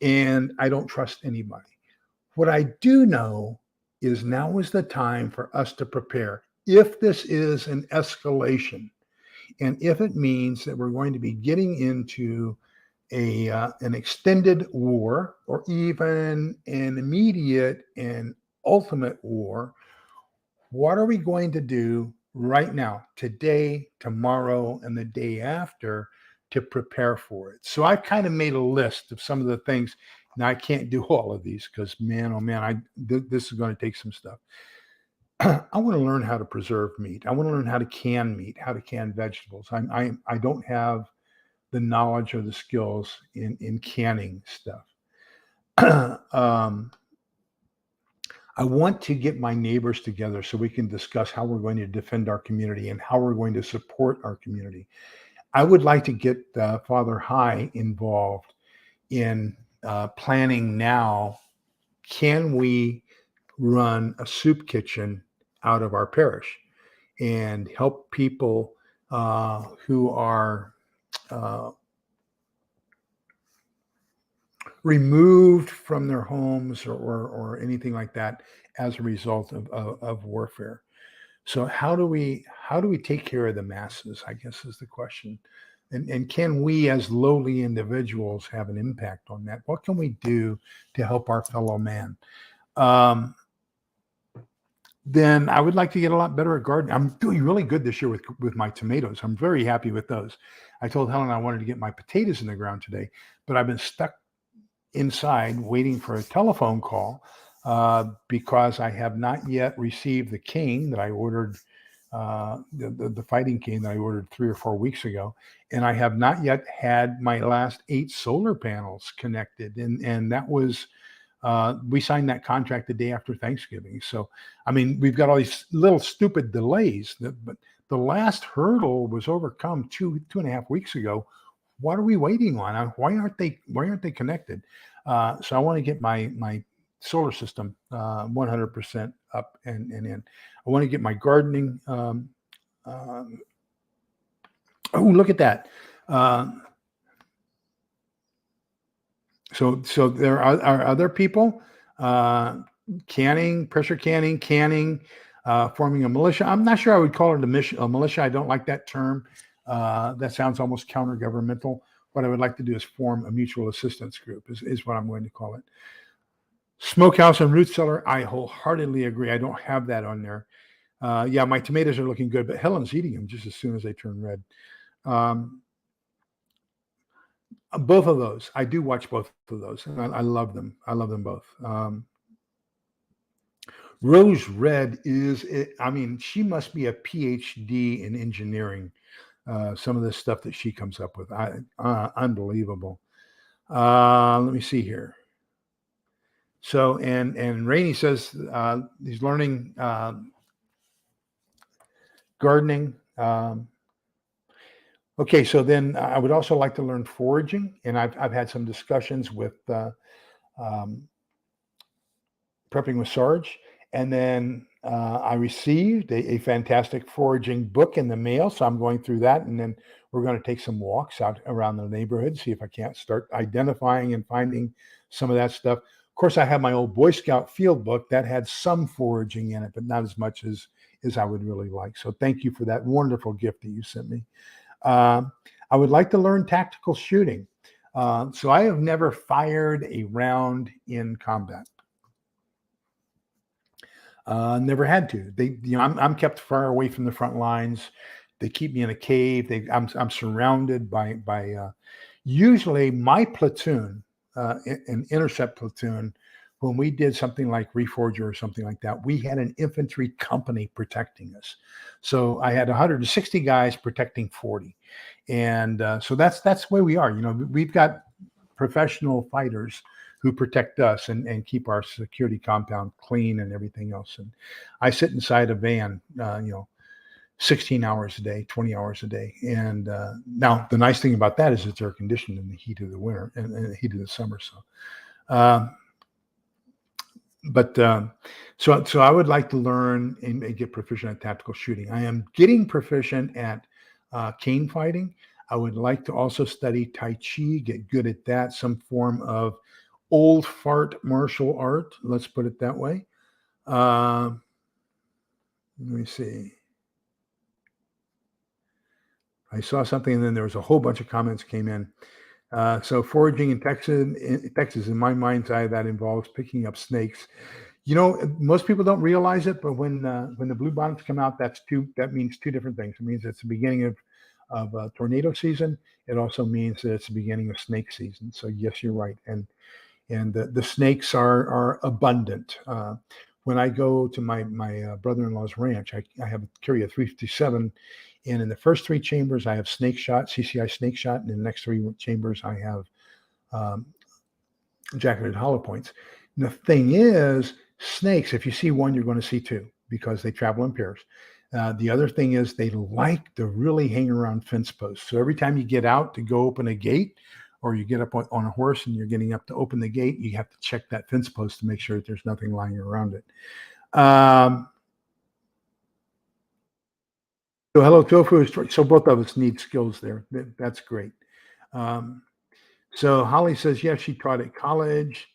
And I don't trust anybody. What I do know is now is the time for us to prepare. If this is an escalation, and if it means that we're going to be getting into an extended war, or even an immediate and ultimate war, what are we going to do right now, today, tomorrow, and the day after, to prepare for it? So I've kind of made a list of some of the things. Now, I can't do all of these because, man, oh man, this is going to take some stuff. I want to learn how to preserve meat. I want to learn how to can meat, how to can vegetables. I don't have the knowledge or the skills in canning stuff. I want to get my neighbors together so we can discuss how we're going to defend our community and how we're going to support our community. I would like to get Father High involved in planning now, can we run a soup kitchen out of our parish and help people who are removed from their homes or anything like that as a result of warfare. So how do we take care of the masses, I guess, is the question. And can we as lowly individuals have an impact on that? What can we do to help our fellow man? Then I would like to get a lot better at gardening. I'm doing really good this year with my tomatoes. I'm very happy with those. I told Helen I wanted to get my potatoes in the ground today, but I've been stuck inside waiting for a telephone call because I have not yet received the cane that I ordered, the fighting cane that I ordered 3 or 4 weeks ago, and I have not yet had my last 8 solar panels connected, and that was we signed that contract the day after Thanksgiving. So, I mean, we've got all these little stupid delays, but the last hurdle was overcome 2.5 weeks ago. What are we waiting on? Why aren't they connected? So I want to get my solar system 100% up and in. I want to get my gardening. Oh, look at that. So there are other people canning, pressure canning, forming a militia. I'm not sure I would call it a militia. I don't like that term. That sounds almost counter-governmental. What I would like to do is form a mutual assistance group is what I'm going to call it. Smokehouse and root cellar, I wholeheartedly agree. I don't have that on there. Yeah, my tomatoes are looking good, but Helen's eating them just as soon as they turn red. Both of those. I do watch both of those. And I love them. I love them both. Rose Red she must be a PhD in engineering. Some of the stuff that she comes up with, unbelievable. Let me see here. So, and Rainey says he's learning gardening. Okay, so then I would also like to learn foraging, and I've had some discussions with Prepping with Sarge, and then I received a fantastic foraging book in the mail, so I'm going through that, and then we're going to take some walks out around the neighborhood, see if I can't start identifying and finding some of that stuff. Of course, I have my old Boy Scout field book that had some foraging in it, but not as much as I would really like. So thank you for that wonderful gift that you sent me. I would like to learn tactical shooting. So I have never fired a round in combat. Never had to. I'm kept far away from the front lines. They keep me in a cave. I'm surrounded by usually my platoon, an intercept platoon. When we did something like Reforger or something like that, we had an infantry company protecting us. So I had 160 guys protecting 40. And so that's the way we are. We've got professional fighters who protect us and keep our security compound clean and everything else. And I sit inside a van, 16 hours a day, 20 hours a day. And now the nice thing about that is it's air conditioned in the heat of the winter and the heat of the summer. So, so I would like to learn and get proficient at tactical shooting. I am getting proficient at cane fighting. I would like to also study Tai Chi, get good at that, some form of old fart martial art. Let's put it that way. Let me see. I saw something and then there was a whole bunch of comments came in. So foraging in Texas, in my mind's eye, that involves picking up snakes. Most people don't realize it, but when the blue bottoms come out, that means two different things. It means it's the beginning of tornado season. It also means that it's the beginning of snake season. So yes, you're right. And the snakes are abundant. When I go to my brother-in-law's ranch, I carry a 357, and in the first 3 chambers I have snake shot, CCI snake shot, and in the next 3 chambers I have jacketed hollow points. And the thing is, snakes, if you see one, you're going to see 2 because they travel in pairs. The other thing is they like to really hang around fence posts. So every time you get out to go open a gate or you get up on a horse and you're getting up to open the gate, you have to check that fence post to make sure that there's nothing lying around it. So hello, tofu. So both of us need skills there. That's great. Um, so Holly says, yes, she taught at college,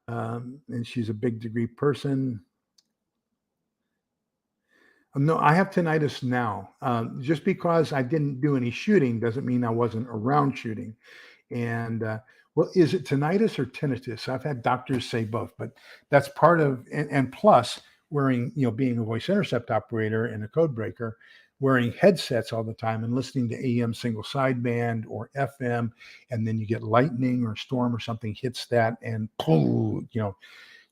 and she's a big degree person. No, I have tinnitus now. Just because I didn't do any shooting doesn't mean I wasn't around shooting. And well, is it tinnitus or tinnitus? I've had doctors say both, but that's part of, and plus wearing, being a voice intercept operator and a code breaker, wearing headsets all the time and listening to AM single sideband or FM, and then you get lightning or storm or something hits that, and boom,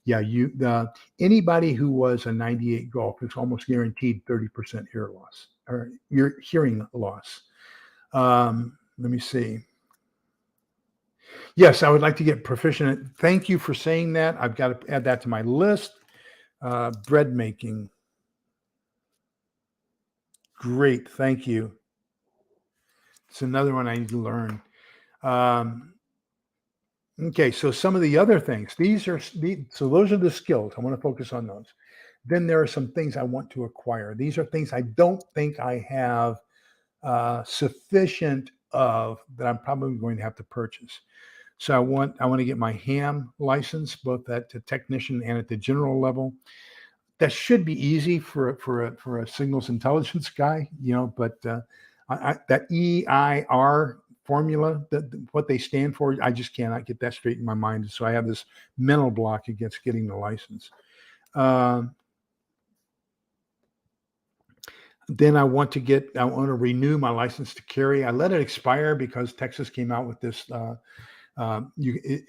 yeah, anybody who was a 98 Gulf is almost guaranteed 30% hear loss or your hearing loss. Let me see. Yes, I would like to get proficient. Thank you for saying that. I've got to add that to my list. Bread making. Great. Thank you. It's another one I need to learn. Okay, so some of the other things, so those are the skills. I want to focus on those. Then there are some things I want to acquire. These are things I don't think I have sufficient of that I'm probably going to have to purchase. So I want to get my ham license, both at the technician and at the general level. That should be easy for a signals intelligence guy, but that EIR formula, what they stand for, I just cannot get that straight in my mind. So I have this mental block against getting the license. Then I want to renew my license to carry. I let it expire because Texas came out with this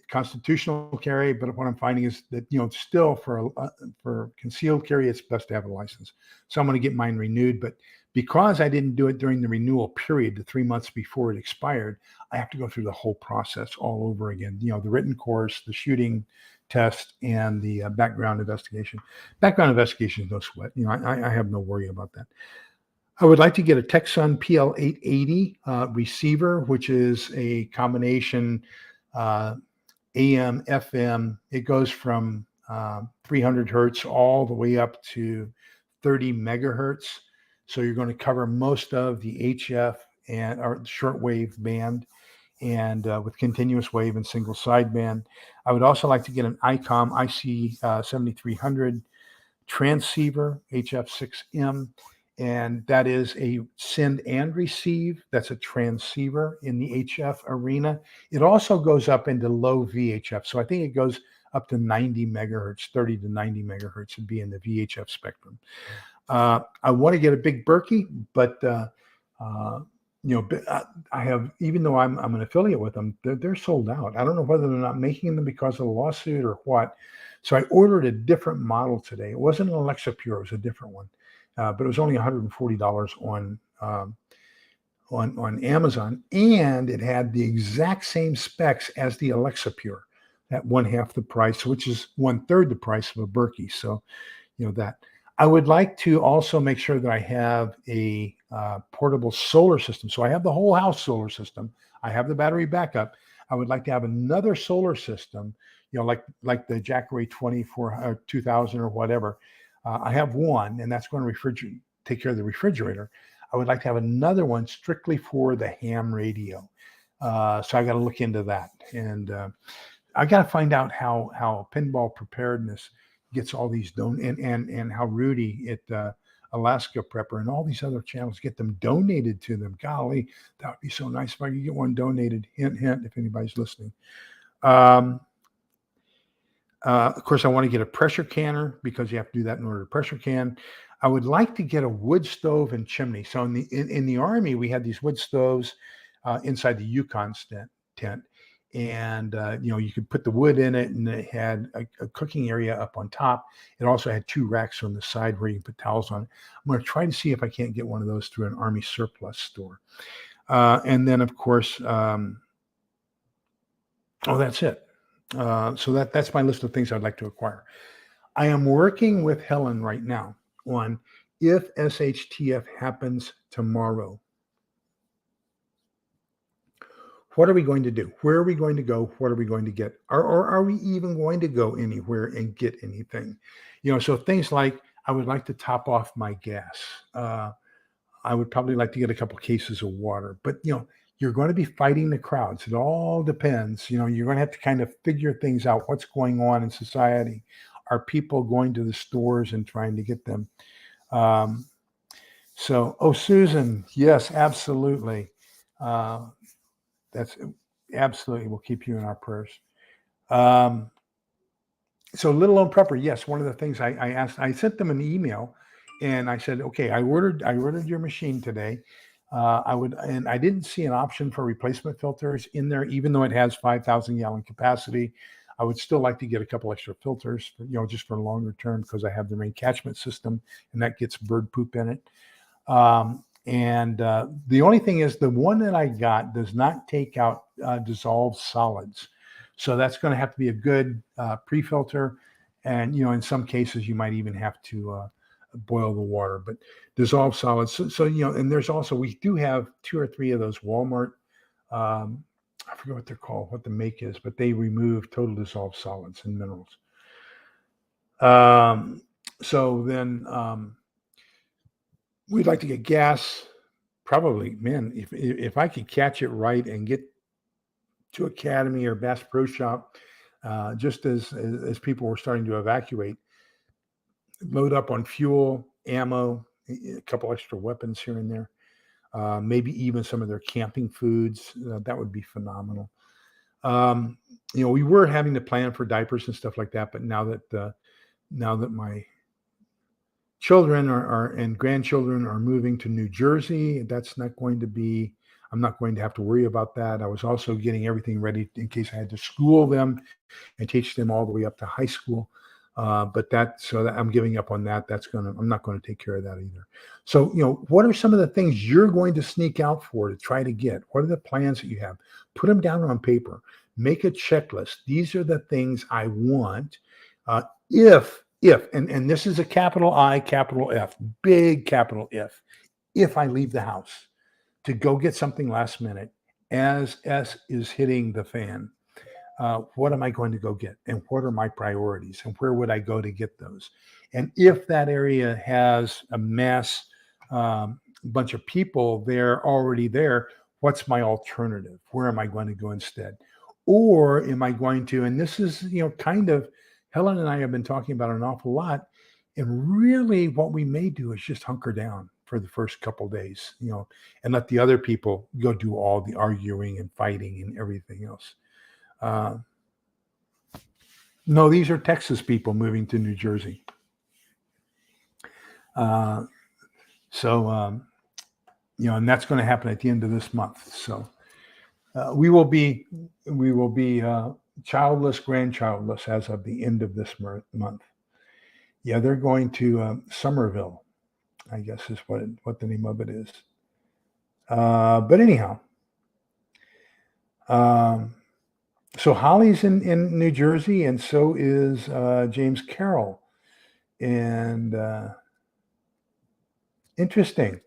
constitutional carry, but what I'm finding is that still for concealed carry, it's best to have a license. So I'm going to get mine renewed. But because I didn't do it during the renewal period, the 3 months before it expired, I have to go through the whole process all over again. The written course, the shooting test, and the background investigation. Background investigation is no sweat. I have no worry about that. I would like to get a Texon PL880 receiver, which is a combination AM, FM. It goes from 300 hertz all the way up to 30 megahertz. So you're going to cover most of the HF and or shortwave band, and with continuous wave and single sideband. I would also like to get an ICOM IC 7300 transceiver HF6M. And that is a send and receive. That's a transceiver in the HF arena. It also goes up into low VHF. So I think it goes up to 90 megahertz, 30 to 90 megahertz would be in the VHF spectrum. I want to get a big Berkey, but I have, even though I'm an affiliate with them, they're sold out. I don't know whether they're not making them because of the lawsuit or what. So I ordered a different model today. It wasn't an Alexa Pure, it was a different one. But it was only $140 on Amazon, and it had the exact same specs as the Alexa Pure at 1/2 the price, which is 1/3 the price of a Berkey. So, that I would like to also make sure that I have a portable solar system. So I have the whole house solar system. I have the battery backup. I would like to have another solar system, like the Jackery 24 or 2000 or whatever. I have one, and that's going to take care of the refrigerator. I would like to have another one strictly for the ham radio. So I got to look into that, and I got to find out how Pinball Preparedness gets all these and how Rudy at Alaska Prepper and all these other channels get them donated to them. Golly, that would be so nice if I could get one donated. Hint, hint, if anybody's listening. Of course, I want to get a pressure canner because you have to do that in order to pressure can. I would like to get a wood stove and chimney. So in the Army, we had these wood stoves inside the Yukon tent. And, you could put the wood in it, and it had a cooking area up on top. It also had 2 racks on the side where you can put towels on it. I'm going to try to see if I can't get one of those through an Army surplus store. And then, of course, that's it. So that's my list of things I'd like to acquire. I am working with Helen right now on if SHTF happens tomorrow, What are we going to do? Where are we going to go? What are we going to get? Or are we even going to go anywhere and get anything? So things like I would like to top off my gas. I would probably like to get a couple cases of water, but you're going to be fighting the crowds. It all depends. You're going to have to kind of figure things out. What's going on in society? Are people going to the stores and trying to get them? Um, oh, Susan, yes, absolutely. Uh, that's absolutely. We'll keep you in our prayers. So Little Lone Prepper, yes, one of the things I asked, I sent them an email, and I said, okay, I ordered your machine today. And I didn't see an option for replacement filters in there, even though it has 5,000 gallon capacity. I would still like to get a couple extra filters, just for longer term, because I have the rain catchment system, and that gets bird poop in it. And the only thing is, the one that I got does not take out dissolved solids. So that's going to have to be a good pre-filter. And, in some cases, you might even have to boil the water, but dissolved solids. So and there's also, we do have 2 or 3 of those Walmart, I forget what they're called, what the make is, but they remove total dissolved solids and minerals. So then we'd like to get gas. Probably, man, if I could catch it right and get to Academy or Bass Pro Shop, just as people were starting to evacuate, load up on fuel, ammo, a couple extra weapons here and there, maybe even some of their camping foods. That would be phenomenal. We were having to plan for diapers and stuff like that, but now that my children and grandchildren are moving to New Jersey, that's not going to be. I'm not going to have to worry about that. I was also getting everything ready in case I had to school them and teach them all the way up to high school. But I'm giving up on that. I'm not going to take care of that either. So, what are some of the things you're going to sneak out for to try to get? What are the plans that you have? Put them down on paper. Make a checklist. These are the things I want. If, and this is a capital I, capital F, big capital if I leave the house to go get something last minute, as S is hitting the fan, what am I going to go get? And what are my priorities? And where would I go to get those? And if that area has a mass bunch of people there already there, what's my alternative? Where am I going to go instead? Or am I going to, and this is, kind of, Helen and I have been talking about it an awful lot. And really what we may do is just hunker down for the first couple of days, and let the other people go do all the arguing and fighting and everything else. No, these are Texas people moving to New Jersey. And that's going to happen at the end of this month. So we will be childless, grandchildless as of the end of this month. Yeah, they're going to Somerville, I guess is what the name of it is. But anyhow, so Holly's in New Jersey, and so is James Carroll. And interesting.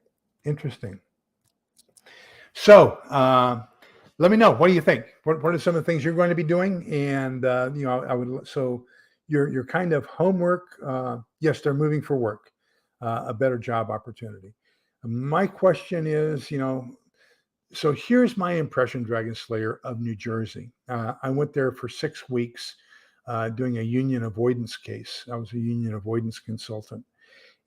So let me know. What do you think? What are some of the things you're going to be doing? And I would. So your kind of homework. Yes, they're moving for work, a better job opportunity. My question is, so here's my impression, Dragon Slayer, of New Jersey. I went there for 6 weeks doing a union avoidance case. I was a union avoidance consultant,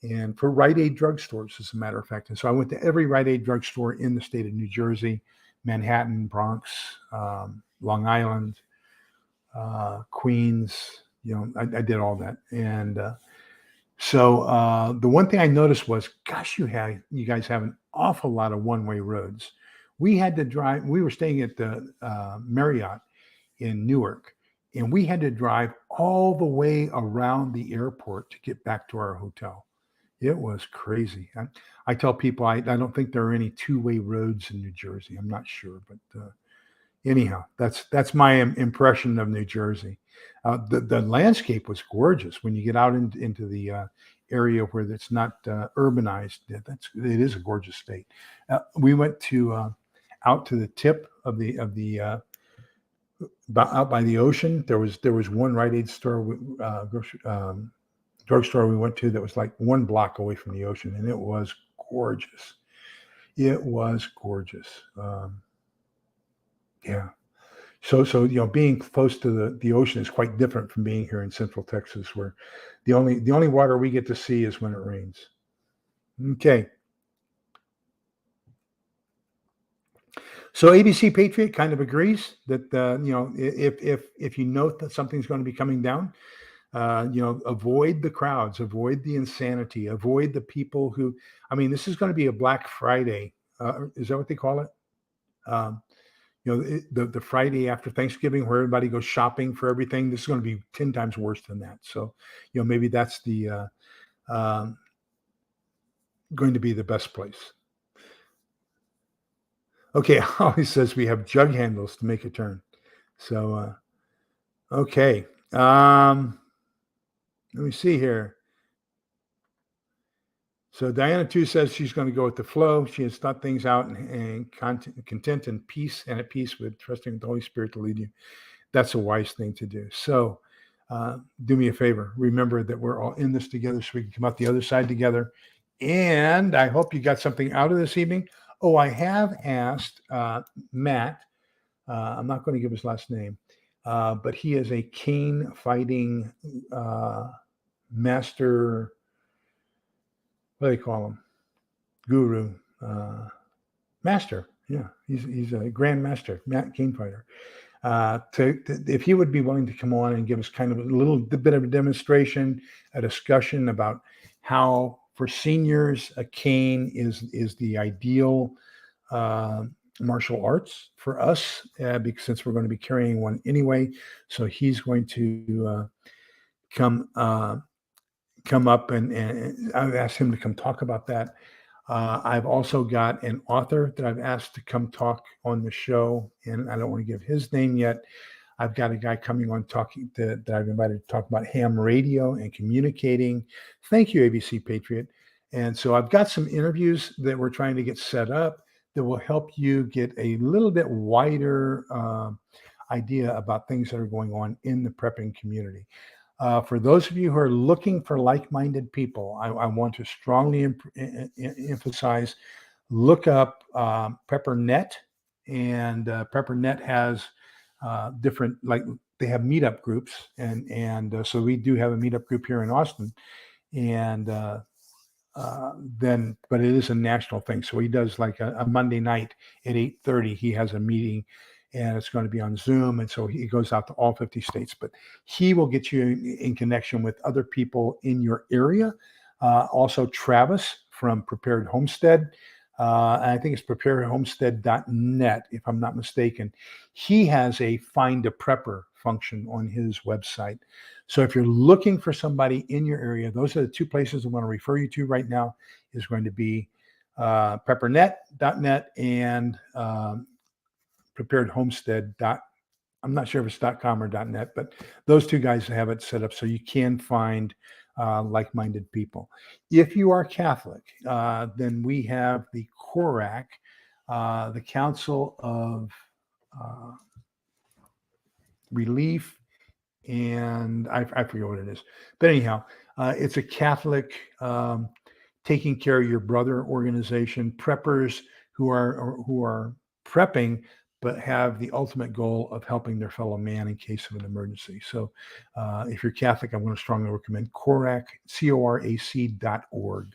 and for Rite Aid drugstores, as a matter of fact. And so I went to every Rite Aid drugstore in the state of New Jersey, Manhattan, Bronx, Long Island, Queens. I did all that. And so the one thing I noticed was, gosh, you guys have an awful lot of one-way roads. We had to drive. We were staying at the Marriott in Newark, and we had to drive all the way around the airport to get back to our hotel. It was crazy. I tell people I don't think there are any two-way roads in New Jersey. I'm not sure, but anyhow, that's my impression of New Jersey. The landscape was gorgeous when you get out into the area where it's not urbanized. It is a gorgeous state. We went to out to the tip of the out by the ocean. There was one Rite Aid store, drugstore we went to that was like 1 block away from the ocean, and it was gorgeous. It was gorgeous. Yeah. So being close to the ocean is quite different from being here in Central Texas, where the only water we get to see is when it rains. Okay. So ABC Patriot kind of agrees that if you note that something's going to be coming down, avoid the crowds, avoid the insanity, avoid the people who. I mean, this is going to be a Black Friday. Is that what they call it? Um, the Friday after Thanksgiving, where everybody goes shopping for everything. This is going to be 10 times worse than that. So, maybe that's the going to be the best place. Okay, Holly says we have jug handles to make a turn. So, okay. Let me see here. So Diana 2 says she's going to go with the flow. She has thought things out and content and peace, and at peace with trusting the Holy Spirit to lead you. That's a wise thing to do. So do me a favor. Remember that we're all in this together so we can come out the other side together. And I hope you got something out of this evening. Oh, I have asked Matt. I'm not going to give his last name, but he is a cane fighting master. What do they call him? Guru, master. Yeah, he's a grand master, cane fighter. If he would be willing to come on and give us kind of a little bit of a demonstration, a discussion about how for seniors a cane is the ideal martial arts for us, because since we're going to be carrying one anyway, so he's going to come up and I've asked him to come talk about that. I've also got an author that I've asked to come talk on the show, and I don't want to give his name yet. I've got a guy coming on talking that I've invited to talk about ham radio and communicating. Thank you, ABC Patriot. And so I've got some interviews that we're trying to get set up that will help you get a little bit wider idea about things that are going on in the prepping community. For those of you who are looking for like-minded people, I want to strongly emphasize, look up PrepperNet, and PrepperNet has different, like they have meetup groups, and so we do have a meetup group here in Austin, and but it is a national thing. So he does like a Monday night at 8:30. He has a meeting, and it's going to be on Zoom. And so he goes out to all 50 states, but he will get you in connection with other people in your area. Also Travis from Prepared Homestead. And I think it's preparedhomestead.net, if I'm not mistaken. He has a find a prepper function on his website. So if you're looking for somebody in your area, those are the two places I want to refer you to right now. Is going to be preppernet.net and preparedhomestead. I'm not sure if it's .com or .net, but those two guys have it set up so you can find like-minded people. If you are Catholic, then we have the CORAC, the Council of Relief, and I forget what it is. But anyhow, it's a Catholic taking care of your brother organization, preppers who are prepping, but have the ultimate goal of helping their fellow man in case of an emergency. So if you're Catholic, I'm going to strongly recommend CORAC, CORAC.org.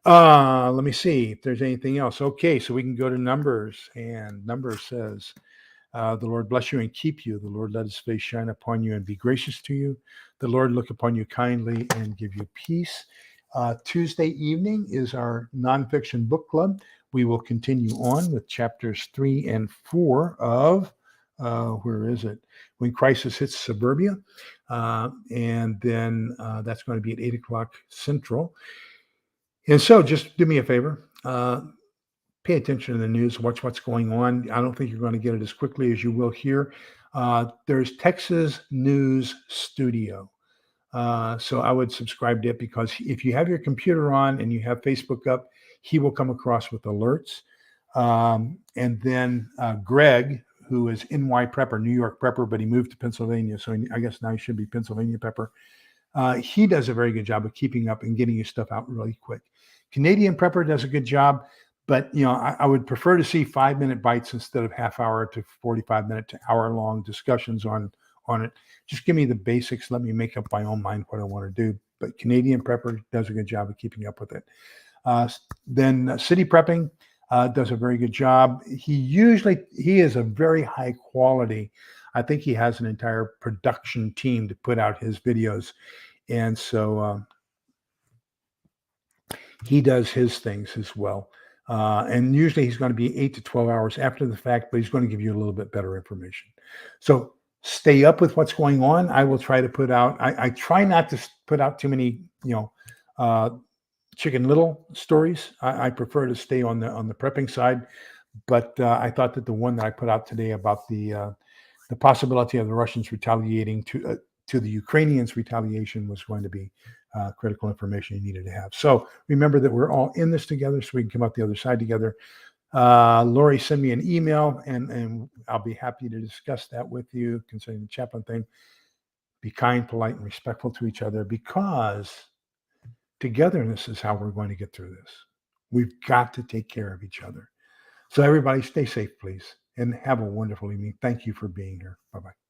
Let me see if there's anything else. Okay, so we can go to Numbers, and Numbers says, the Lord bless you and keep you. The Lord let his face shine upon you and be gracious to you. The Lord look upon you kindly and give you peace. Tuesday evening is our nonfiction book club. We will continue on with chapters 3 and 4 of, where is it? When Crisis Hits Suburbia. And then that's going to be at 8 o'clock Central. And so just do me a favor. Pay attention to the news, watch what's going on. I don't think you're going to get it as quickly as you will here. There's Texas News Studio. So I would subscribe to it, because if you have your computer on and you have Facebook up, he will come across with alerts. And then Greg, who is NY Prepper, New York Prepper, but he moved to Pennsylvania. So I guess now he should be Pennsylvania Prepper. He does a very good job of keeping up and getting his stuff out really quick. Canadian Prepper does a good job, but I would prefer to see 5-minute bites instead of half-hour to 45-minute to hour-long discussions on it. Just give me the basics. Let me make up my own mind what I want to do. But Canadian Prepper does a good job of keeping up with it. Then City Prepping does a very good job. He is a very high quality. I think he has an entire production team to put out his videos. And so he does his things as well. And usually he's going to be 8 to 12 hours after the fact, but he's going to give you a little bit better information. So stay up with what's going on. I will try to put out, I try not to put out too many, Chicken Little stories. I prefer to stay on the prepping side, but I thought that the one that I put out today about the possibility of the Russians retaliating to the Ukrainians' retaliation was going to be critical information you needed to have. So remember that we're all in this together, so we can come out the other side together. Lori, send me an email, and I'll be happy to discuss that with you concerning the chaplain thing. Be kind, polite, and respectful to each other, because togetherness is how we're going to get through this. We've got to take care of each other. So everybody stay safe, please, and have a wonderful evening. Thank you for being here. Bye-bye.